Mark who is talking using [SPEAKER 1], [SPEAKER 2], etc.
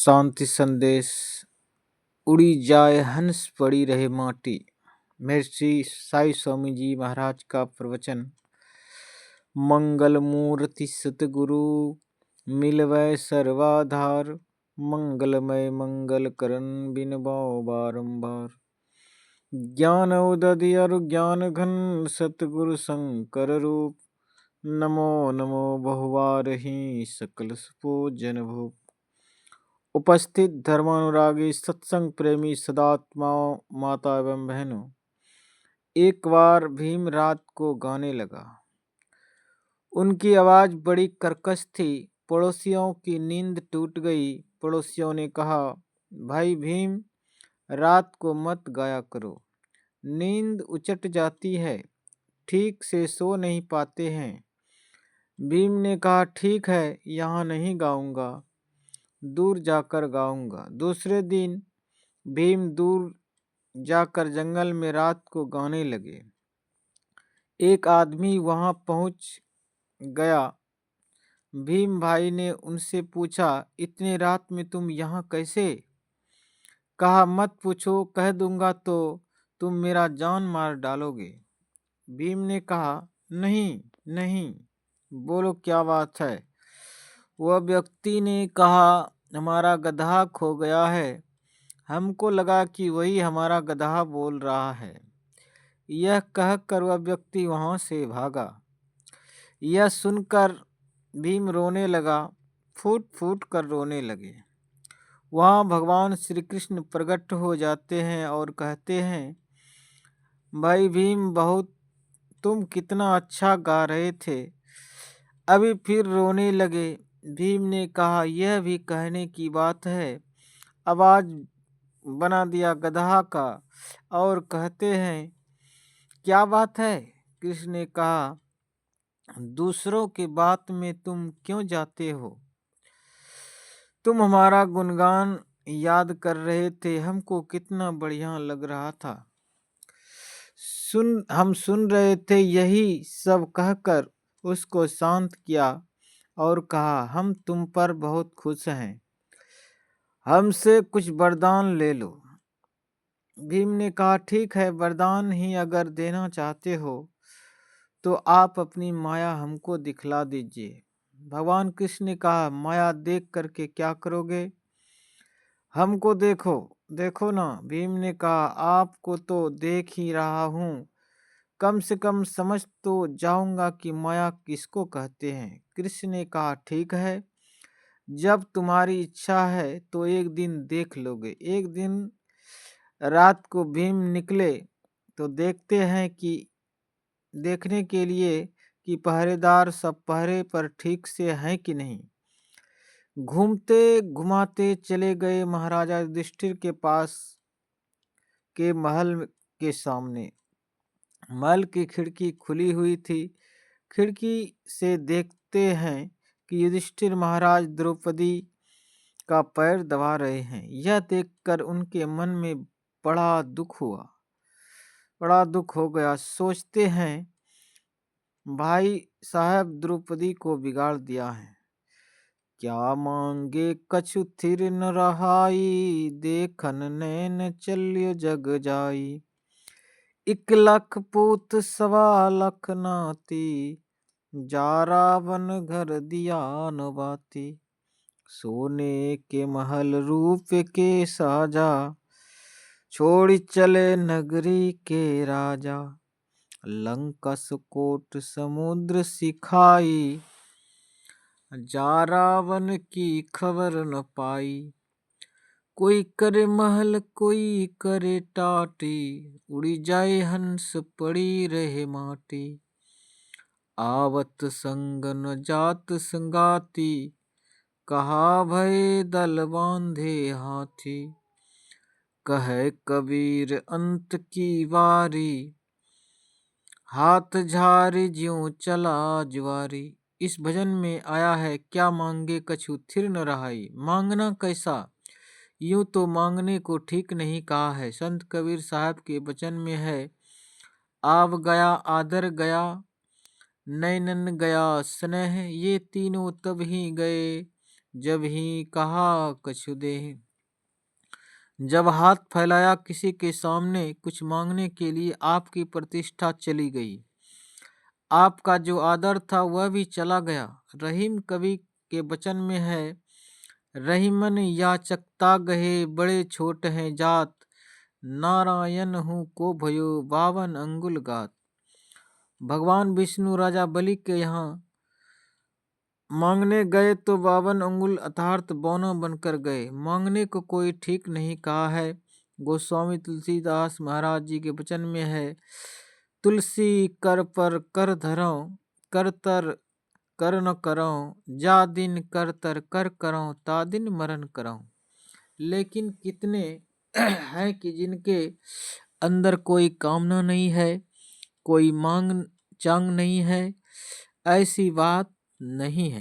[SPEAKER 1] शांति संदेश। उड़ी जाए हंस पड़ी रहे माटी। मेरे श्री साई स्वामी जी महाराज का प्रवचन। मंगल मूर्ति सतगुरु मिलवै सर्वाधार। मंगलमय मंगल करन बिन बाओ बारंबार। ज्ञान उदधि और ज्ञान घन सतगुरु शंकर रूप। नमो नमो बहुवार ही सकल सुपूजन भूप। उपस्थित धर्मानुरागी सत्संग प्रेमी सदात्माओं, माता एवं बहनों, एक बार भीम रात को गाने लगा। उनकी आवाज बड़ी कर्कश थी। पड़ोसियों की नींद टूट गई। पड़ोसियों ने कहा, भाई भीम, रात को मत गाया करो, नींद उचट जाती है, ठीक से सो नहीं पाते हैं। भीम ने कहा, ठीक है, यहाँ नहीं गाऊंगा, दूर जाकर गाऊंगा। दूसरे दिन भीम दूर जाकर जंगल में रात को गाने लगे। एक आदमी वहां पहुंच गया। भीम भाई ने उनसे पूछा, इतने रात में तुम यहाँ कैसे? कहा, मत पूछो, कह दूंगा तो तुम मेरा जान मार डालोगे। भीम ने कहा, नहीं नहीं, बोलो क्या बात है। वह व्यक्ति ने कहा, हमारा गधा खो गया है। हमको लगा कि वही हमारा गधा बोल रहा है। यह कहकर वह व्यक्ति वहां से भागा। यह सुनकर भीम रोने लगा, फूट फूट कर रोने लगे। वहां भगवान श्री कृष्ण प्रकट हो जाते हैं और कहते हैं, भाई भीम, बहुत तुम कितना अच्छा गा रहे थे, अभी फिर रोने लगे। भीम ने कहा, यह भी कहने की बात है, आवाज बना दिया गधा का और कहते हैं, क्या बात है? कृष्ण ने कहा, दूसरों के बात में तुम क्यों जाते हो? तुम हमारा गुणगान याद कर रहे थे, हमको कितना बढ़िया लग रहा था। हम सुन रहे थे। यही सब कहकर उसको शांत किया और कहा, हम तुम पर बहुत खुश हैं, हमसे कुछ वरदान ले लो। भीम ने कहा, ठीक है, वरदान ही अगर देना चाहते हो तो आप अपनी माया हमको दिखला दीजिए। भगवान कृष्ण ने कहा, माया देख करके क्या करोगे? हमको देखो, देखो ना। भीम ने कहा, आपको तो देख ही रहा हूँ, कम से कम समझ तो जाऊंगा कि माया किसको कहते हैं। कृष्ण ने कहा, ठीक है, जब तुम्हारी इच्छा है तो एक दिन देख लोगे। एक दिन रात को भीम निकले तो देखने के लिए कि पहरेदार सब पहरे पर ठीक से हैं कि नहीं। घूमते घुमाते चले गए महाराजा युधिष्ठिर के पास के महल के सामने। महल की खिड़की खुली हुई थी। खिड़की से देखते हैं कि युधिष्ठिर महाराज द्रौपदी का पैर दबा रहे हैं। यह देखकर उनके मन में बड़ा दुख हो गया। सोचते हैं, भाई साहब द्रौपदी को बिगाड़ दिया है। क्या मांगे कछु थिर न रहाई, देखन नैन चल्य जग जाई। 1 लाख पूत 1.25 लाख नाती, जा रावण घर दिया न बाती। सोने के महल रूप के साजा, छोड़ चले नगरी के राजा। लंका सुकोट समुद्र सिखाई, जा रावण की खबर न पाई। कोई करे महल कोई करे टाटी, उड़ी जाए हंस पड़ी रहे माटी। आवत संग न जात संगाती, कहा भय दल बांधे हाथी। कहे कबीर अंत की बारी, हाथ झारी ज्यों चला जुआरी। इस भजन में आया है, क्या मांगे कछु थिर न रहाई। मांगना कैसा? यूं तो मांगने को ठीक नहीं कहा है। संत कबीर साहब के वचन में है, आव गया आदर गया, नैनन गया स्नेह, ये तीनों तब ही गए जब ही कहा कछु देहि। जब हाथ फैलाया किसी के सामने कुछ मांगने के लिए, आपकी प्रतिष्ठा चली गई, आपका जो आदर था वह भी चला गया। रहीम कवि के वचन में है, रहीमन याचकता गहे बड़े छोट हैं जात, नारायण हूँ को भयो 52 अंगुल गात। भगवान विष्णु राजा बलि के यहाँ मांगने गए तो 52 अंगुल अर्थात बौना बनकर गए। मांगने को कोई ठीक नहीं कहा है। गोस्वामी तुलसीदास महाराज जी के वचन में है, तुलसी कर पर कर धरो, कर तर कर न करो, जा दिन कर तर कर करो, ता दिन मरण करो। लेकिन कितने हैं कि जिनके अंदर कोई कामना नहीं है, कोई मांग चांग नहीं है, ऐसी बात नहीं है।